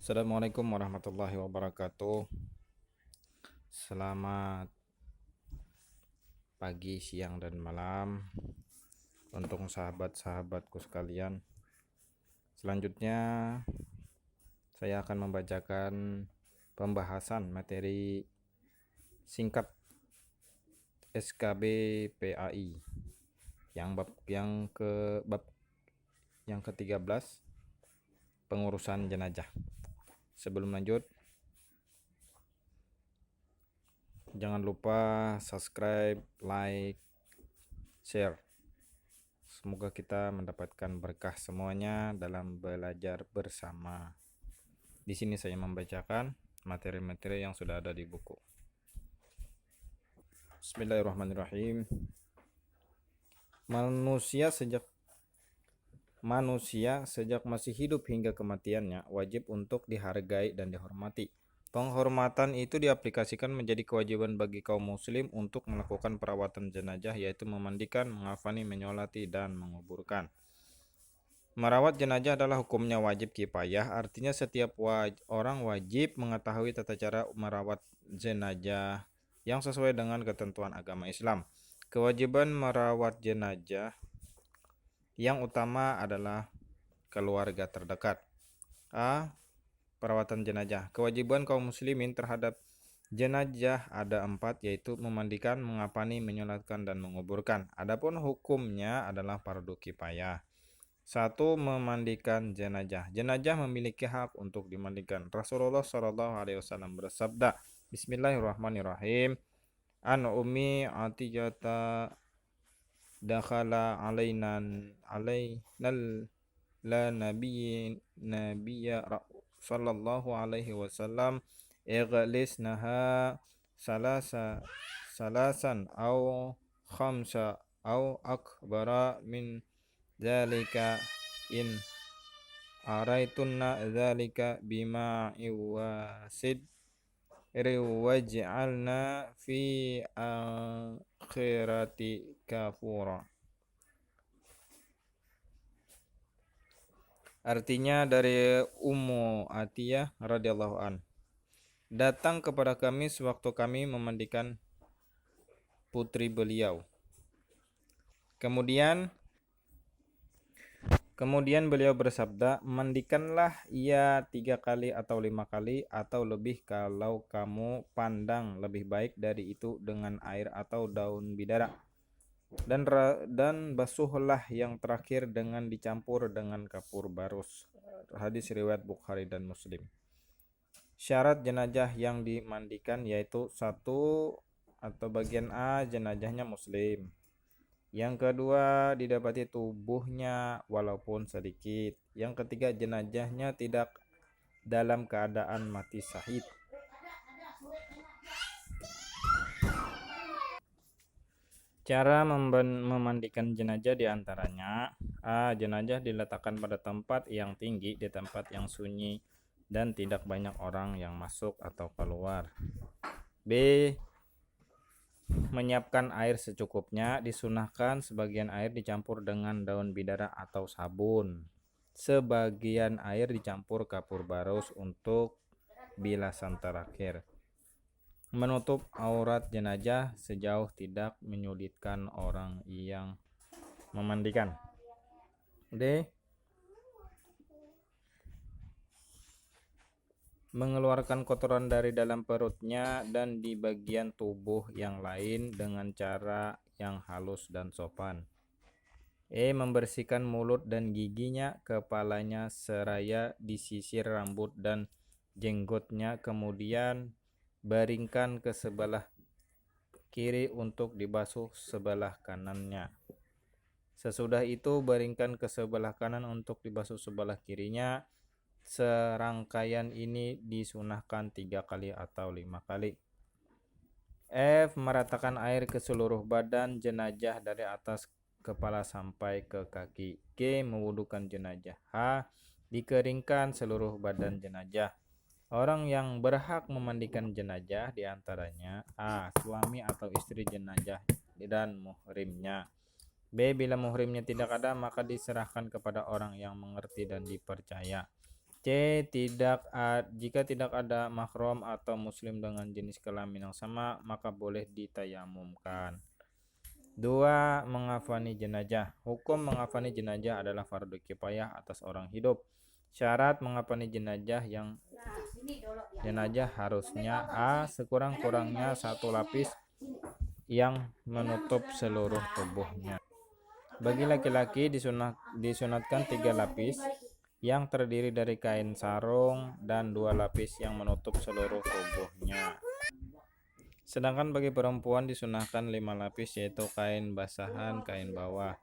Assalamualaikum warahmatullahi wabarakatuh. Selamat pagi, siang, dan malam untuk sahabat-sahabatku sekalian. Selanjutnya saya akan membacakan pembahasan materi singkat SKB PAI bab yang ke-13, pengurusan jenazah. Sebelum lanjut, jangan lupa subscribe, like, share. Semoga kita mendapatkan berkah semuanya dalam belajar bersama. Di sini saya membacakan materi-materi yang sudah ada di buku. Bismillahirrahmanirrahim. Manusia sejak masih hidup hingga kematiannya wajib untuk dihargai dan dihormati. Penghormatan itu diaplikasikan menjadi kewajiban bagi kaum muslim untuk melakukan perawatan jenazah, yaitu memandikan, mengafani, menyolati, dan menguburkan. Merawat jenazah adalah hukumnya wajib kifayah, artinya setiap orang wajib mengetahui tata cara merawat jenazah yang sesuai dengan ketentuan agama Islam. Kewajiban merawat jenazah yang utama adalah keluarga terdekat. Perawatan jenazah. Kewajiban kaum muslimin terhadap jenazah ada 4, yaitu memandikan, mengafani, menyolatkan, dan menguburkan. Adapun hukumnya adalah fardu kifayah. 1. Memandikan jenazah. Jenazah memiliki hak untuk dimandikan. Rasulullah SAW bersabda, Bismillahirrahmanirrahim. An Ummi Atiyata dakhala alainal la nabiyya sallallahu alaihi wasallam ighlisnaha salasan au khamsa au akbara min dzalika in araitunna dzalika bima iwasid waj'alna fi akhirati kafura. Artinya dari Ummu Atiyah radhiyallahu an, datang kepada kami sewaktu kami memandikan putri beliau. Kemudian beliau bersabda, mandikanlah ia 3 kali atau 5 kali atau lebih kalau kamu pandang lebih baik dari itu dengan air atau daun bidara. Dan basuhlah yang terakhir dengan dicampur dengan kapur barus. Hadis riwayat Bukhari dan Muslim. Syarat jenazah yang dimandikan yaitu 1. Atau bagian A, jenazahnya muslim. Yang kedua, didapati tubuhnya walaupun sedikit. Yang ketiga, jenazahnya tidak dalam keadaan mati syahid. Cara memandikan jenazah diantaranya: A. Jenazah diletakkan pada tempat yang tinggi, di tempat yang sunyi dan tidak banyak orang yang masuk atau keluar. B. Menyiapkan air secukupnya, disunahkan sebagian air dicampur dengan daun bidara atau sabun. Sebagian air dicampur kapur barus untuk bilasan terakhir. Menutup aurat jenazah sejauh tidak menyulitkan orang yang memandikan. D. Mengeluarkan kotoran dari dalam perutnya dan di bagian tubuh yang lain dengan cara yang halus dan sopan. E. Membersihkan mulut dan giginya, kepalanya seraya disisir rambut dan jenggotnya, kemudian baringkan ke sebelah kiri untuk dibasuh sebelah kanannya. Sesudah itu baringkan ke sebelah kanan untuk dibasuh sebelah kirinya. Serangkaian ini disunahkan 3 kali atau 5 kali. F. Meratakan air ke seluruh badan jenazah dari atas kepala sampai ke kaki. G. Mewudukan jenazah. H. Dikeringkan seluruh badan jenazah. Orang yang berhak memandikan jenazah diantaranya: A. Suami atau istri jenazah dan muhrimnya. B. Bila muhrimnya tidak ada, maka diserahkan kepada orang yang mengerti dan dipercaya. C. Jika tidak ada mahram atau muslim dengan jenis kelamin yang sama, maka boleh ditayamumkan. 2. Mengafani jenazah. Hukum mengafani jenazah adalah fardu kifayah atas orang hidup. Syarat mengafani jenazah harusnya A. Sekurang-kurangnya 1 lapis yang menutup seluruh tubuhnya. Bagi laki-laki disunatkan 3 lapis yang terdiri dari kain sarung dan 2 lapis yang menutup seluruh tubuhnya. Sedangkan bagi perempuan disunahkan 5 lapis, yaitu kain basahan, kain bawah,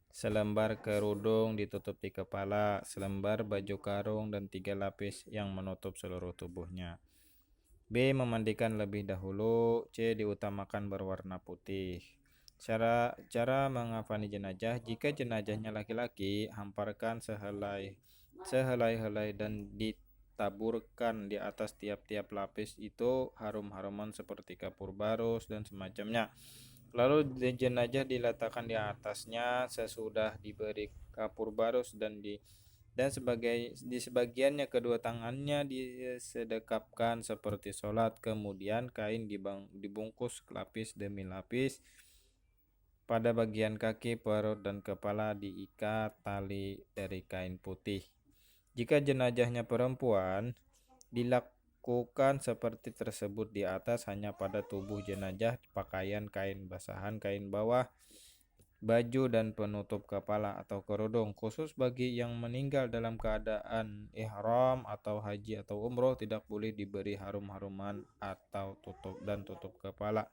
selembar kerudung ditutup di kepala, selembar baju karung, dan 3 lapis yang menutup seluruh tubuhnya. B. Memandikan lebih dahulu. C. Diutamakan berwarna putih. Cara mengafani jenazah. Jika jenazahnya laki-laki, hamparkan sehelai-helai dan ditaburkan di atas tiap-tiap lapis itu harum-haruman seperti kapur barus dan semacamnya. Lalu jenazah diletakkan di atasnya sesudah diberi kapur barus dan di sebagiannya kedua tangannya disedekapkan seperti sholat. Kemudian kain dibungkus lapis demi lapis. Pada bagian kaki, perut, dan kepala diikat tali dari kain putih. Jika jenazahnya perempuan, dilakukan seperti tersebut di atas. Hanya pada tubuh jenazah pakaian kain basahan, kain bawah, baju, dan penutup kepala atau kerudung. Khusus bagi yang meninggal dalam keadaan ihram atau haji atau umroh, tidak boleh diberi harum-haruman atau tutup kepala.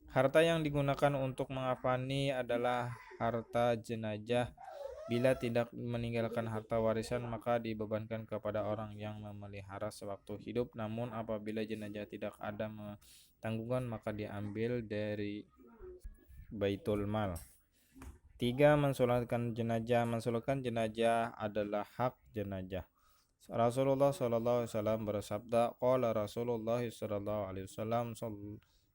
Harta yang digunakan untuk mengafani adalah harta jenazah. Bila tidak meninggalkan harta warisan, maka dibebankan kepada orang yang memelihara sewaktu hidup. Namun apabila jenazah tidak ada tanggungan, maka diambil dari Baitul Mal. 3. Mensolatkan jenazah. Mensolatkan jenazah adalah hak jenazah. Rasulullah SAW bersabda, qala Rasulullah SAW,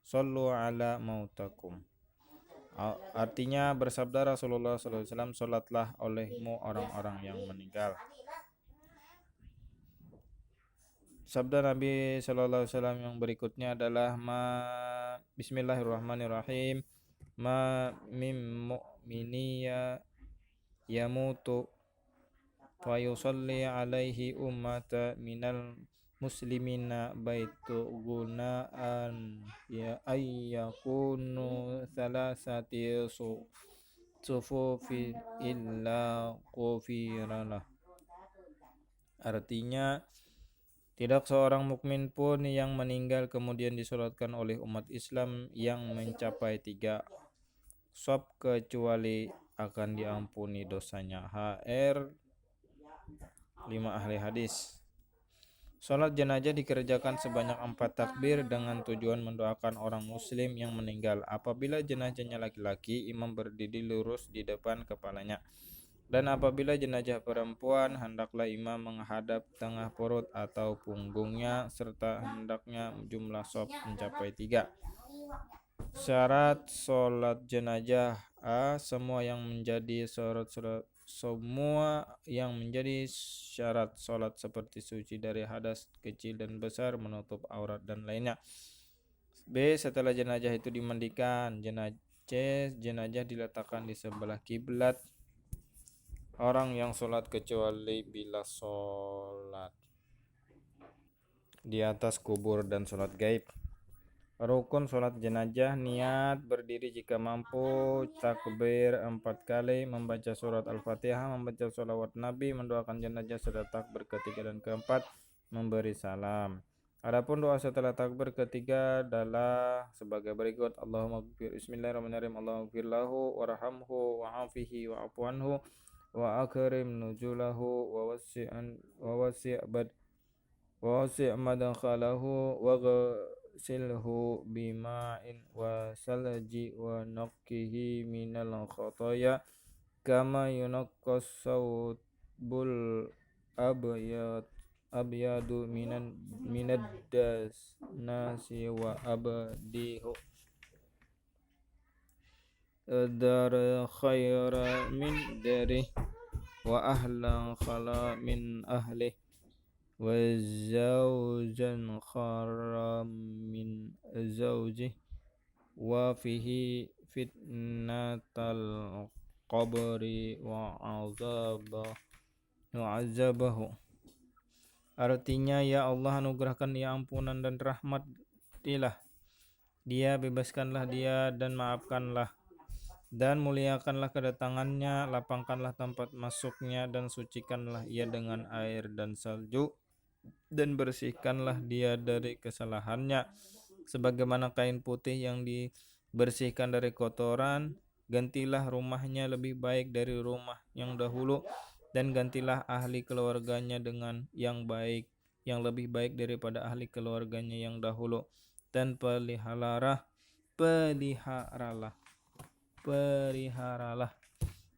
sallu ala mautakum. Artinya bersabda Rasulullah SAW, salatlah olehmu orang-orang yang meninggal. Sabda Nabi SAW yang berikutnya adalah Bismillahirrahmanirrahim. Ma mim mu'miniya yamutu fa yusalli alaihi ummata minal muslimina baitu gunaan ya ayyakunu thalathati sufufi illa qufiralah. Artinya, tidak seorang mukmin pun yang meninggal kemudian disolatkan oleh umat Islam yang mencapai 3 shaf kecuali akan diampuni dosanya. HR 5 ahli hadis. Salat jenazah dikerjakan sebanyak 4 takbir dengan tujuan mendoakan orang muslim yang meninggal. Apabila jenazahnya laki-laki, imam berdiri lurus di depan kepalanya. Dan apabila jenazah perempuan, hendaklah imam menghadap tengah perut atau punggungnya, serta hendaknya jumlah shaf mencapai 3. Syarat sholat jenazah. A. Semua yang menjadi syarat sholat seperti suci dari hadas kecil dan besar, menutup aurat, dan lainnya. B. Setelah jenazah itu dimandikan. C. Jenazah diletakkan di sebelah kiblat orang yang sholat kecuali bila sholat di atas kubur dan sholat gaib. Rukun sholat jenazah. Niat berdiri jika mampu, takbir 4 kali, membaca surat Al-Fatihah, membaca sholawat Nabi, mendoakan jenazah serta takbir ketiga dan keempat, memberi salam. Adapun doa setelah takbir ketiga adalah sebagai berikut: Allahumma gfir, bismillahirrahmanirrahim, Allahumma gfir lahu warhamhu wa'afihi wa'afu anhu wa akrim nuzulahu wa wasi' madkhalahu wa silhu bima'in wa salji wa naqqihi minal khataya kama yunaqqas sawbul abyadu minad nasi wa abdihu dar khaira min darih wa ahlan khala min ahlih wa zawjan khara min zawjih wa fihi fitnatal qabri wa azabahu. Artinya, ya Allah, anugerahkan dia ampunan dan rahmatilah dia, bebaskanlah dia dan maafkanlah, dan muliakanlah kedatangannya, lapangkanlah tempat masuknya, dan sucikanlah ia dengan air dan salju, dan bersihkanlah dia dari kesalahannya sebagaimana kain putih yang dibersihkan dari kotoran. Gantilah rumahnya lebih baik dari rumah yang dahulu, dan gantilah ahli keluarganya dengan yang baik, yang lebih baik daripada ahli keluarganya yang dahulu, dan peliharalah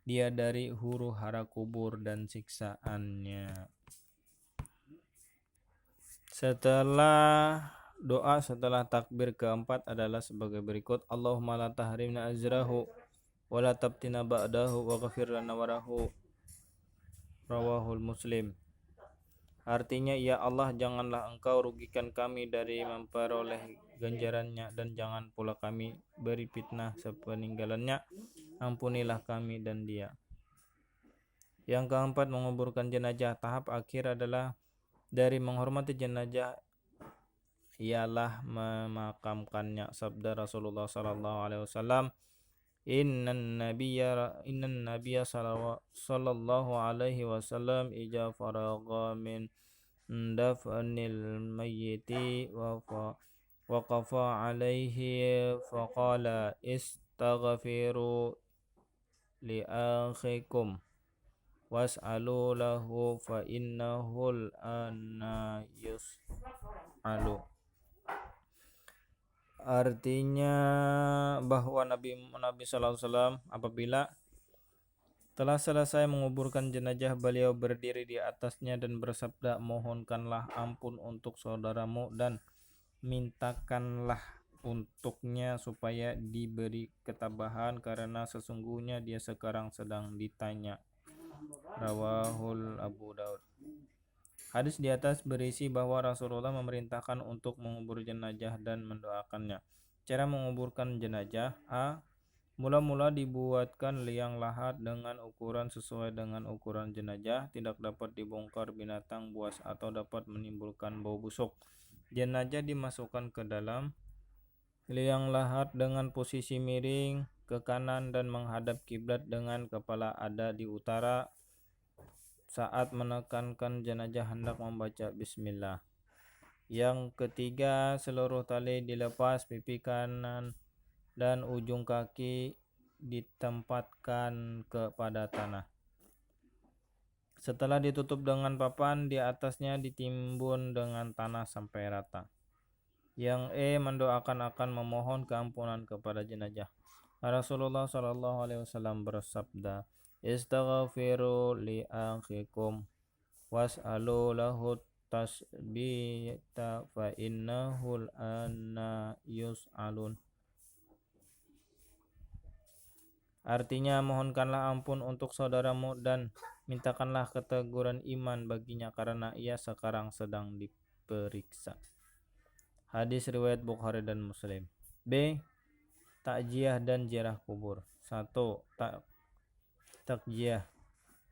dia dari huru hara kubur dan siksaannya. Setelah doa setelah takbir keempat adalah sebagai berikut: Allahumma la tahrimna ajrahu wa la tabtina ba'dahu wa ghafir lana warahu. Rawahul Muslim. Artinya, ya Allah, janganlah engkau rugikan kami dari memperoleh ganjarannya, dan jangan pula kami beri fitnah sepeninggalannya. Ampunilah kami dan dia. Yang keempat, menguburkan jenazah. Tahap akhir adalah dari menghormati jenazah ialah memakamkannya. Sabda Rasulullah SAW, Innan nabiyya sallallahu alaihi wasallam ija faragha min dafnil mayyiti waqafa alaihi faqala istaghfiru li akhikum was'alu lahu fa innahul anna yus'alu. Artinya bahwa Nabi SAW apabila telah selesai menguburkan jenazah, beliau berdiri di atasnya dan bersabda, mohonkanlah ampun untuk saudaramu dan mintakanlah untuknya supaya diberi ketabahan, karena sesungguhnya dia sekarang sedang ditanya. Rawahul Abu Daud. Hadis di atas berisi bahwa Rasulullah memerintahkan untuk mengubur jenazah dan mendoakannya. Cara menguburkan jenazah: A. Mula-mula dibuatkan liang lahat dengan ukuran sesuai dengan ukuran jenazah, tidak dapat dibongkar binatang buas atau dapat menimbulkan bau busuk. Jenazah dimasukkan ke dalam liang lahat dengan posisi miring ke kanan dan menghadap kiblat dengan kepala ada di utara. Saat menekankan jenazah hendak membaca bismillah. Yang ketiga, seluruh tali dilepas, pipi kanan dan ujung kaki ditempatkan kepada tanah. Setelah ditutup dengan papan, di atasnya ditimbun dengan tanah sampai rata. Yang mendoakan akan memohon keampunan kepada jenazah. Rasulullah SAW bersabda, Istaghfiru li akhikum was'alu lahu tasbita fa innahul anna yus'alun. Artinya, mohonkanlah ampun untuk saudaramu dan mintakanlah keteguran iman baginya, karena ia sekarang sedang diperiksa. Hadis riwayat Bukhari dan Muslim. B. Takjiah dan ziarah kubur. 1. Takjiah.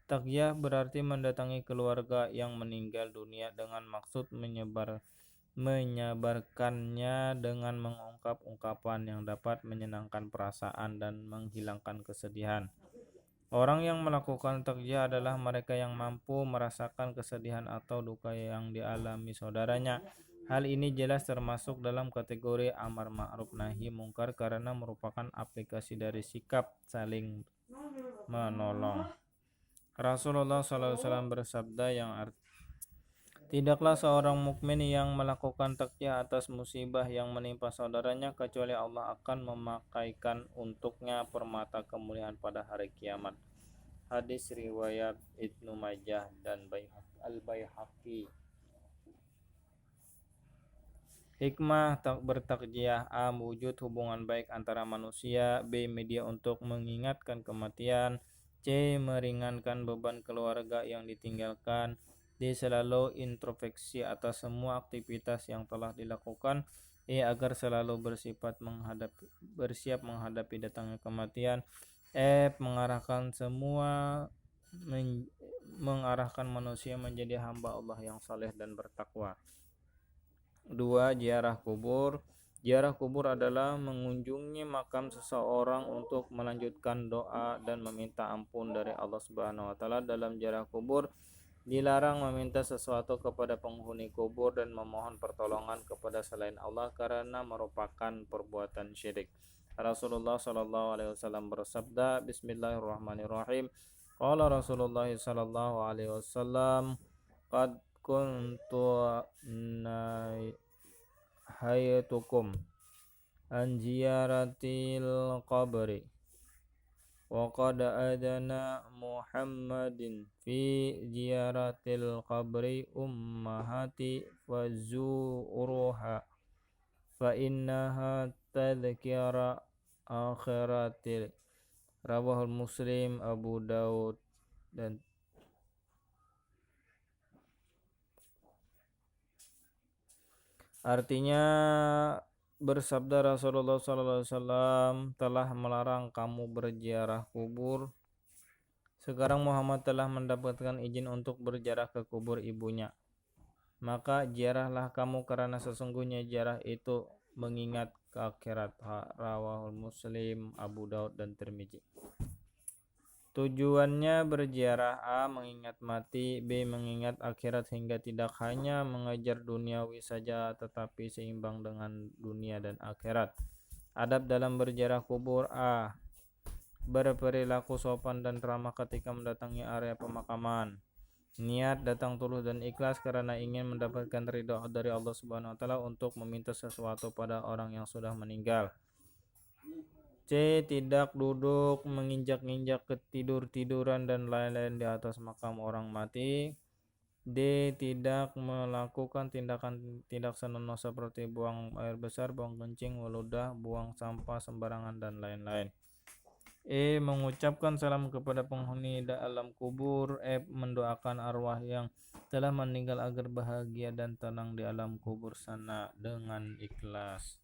Takjiah berarti mendatangi keluarga yang meninggal dunia dengan maksud menyabarkannya dengan mengungkap ungkapan yang dapat menyenangkan perasaan dan menghilangkan kesedihan. Orang yang melakukan takjiah adalah mereka yang mampu merasakan kesedihan atau duka yang dialami saudaranya. Hal ini jelas termasuk dalam kategori amar ma'ruf nahi mungkar karena merupakan aplikasi dari sikap saling menolong. Rasulullah SAW bersabda yang tidaklah seorang mukmin yang melakukan takjiah atas musibah yang menimpa saudaranya kecuali Allah akan memakaikan untuknya permata kemuliaan pada hari kiamat. Hadis riwayat Ibnu Majah dan Al-Baihaqi. Hikmah bertakjiah: A. Wujud hubungan baik antara manusia. B. Media untuk mengingatkan kematian. C. Meringankan beban keluarga yang ditinggalkan. D. Selalu introspeksi atas semua aktivitas yang telah dilakukan. E. Agar selalu bersiap menghadapi datangnya kematian. F. Mengarahkan manusia menjadi hamba Allah yang saleh dan bertakwa. 2. Ziarah kubur. Ziarah kubur adalah mengunjungi makam seseorang untuk melanjutkan doa dan meminta ampun dari Allah Subhanahu wa taala. Dalam ziarah kubur dilarang meminta sesuatu kepada penghuni kubur dan memohon pertolongan kepada selain Allah karena merupakan perbuatan syirik. Rasulullah sallallahu alaihi wasallam bersabda, Bismillahirrahmanirrahim. Qala Rasulullah sallallahu alaihi wasallam, qad kuntu nahaytukum an ziyaratil qabri wa qad adana Muhammadin fi ziyaratil qabri ummahati fazuruha fa innaha tadhkira akhiratil. Rawahul Muslim, Abu Daud dan artinya bersabda Rasulullah SAW telah melarang kamu berziarah kubur. Sekarang Muhammad telah mendapatkan izin untuk berziarah ke kubur ibunya. Maka ziarahlah kamu karena sesungguhnya ziarah itu mengingat ke akhirat. Rawahul Muslim, Abu Daud dan Tirmizi. Tujuannya berziarah: A. Mengingat mati, B. Mengingat akhirat hingga tidak hanya mengejar duniawi saja tetapi seimbang dengan dunia dan akhirat. Adab dalam berziarah kubur: A. Berperilaku sopan dan ramah ketika mendatangi area pemakaman. Niat datang tulus dan ikhlas karena ingin mendapatkan ridha dari Allah Subhanahu wa taala untuk meminta sesuatu pada orang yang sudah meninggal. C. Tidak duduk, menginjak-injak, ketidur-tiduran dan lain-lain di atas makam orang mati. D. Tidak melakukan tindakan tidak senonoh seperti buang air besar, buang kencing, meludah, buang sampah sembarangan dan lain-lain. E. Mengucapkan salam kepada penghuni alam kubur. F. Mendoakan arwah yang telah meninggal agar bahagia dan tenang di alam kubur sana dengan ikhlas.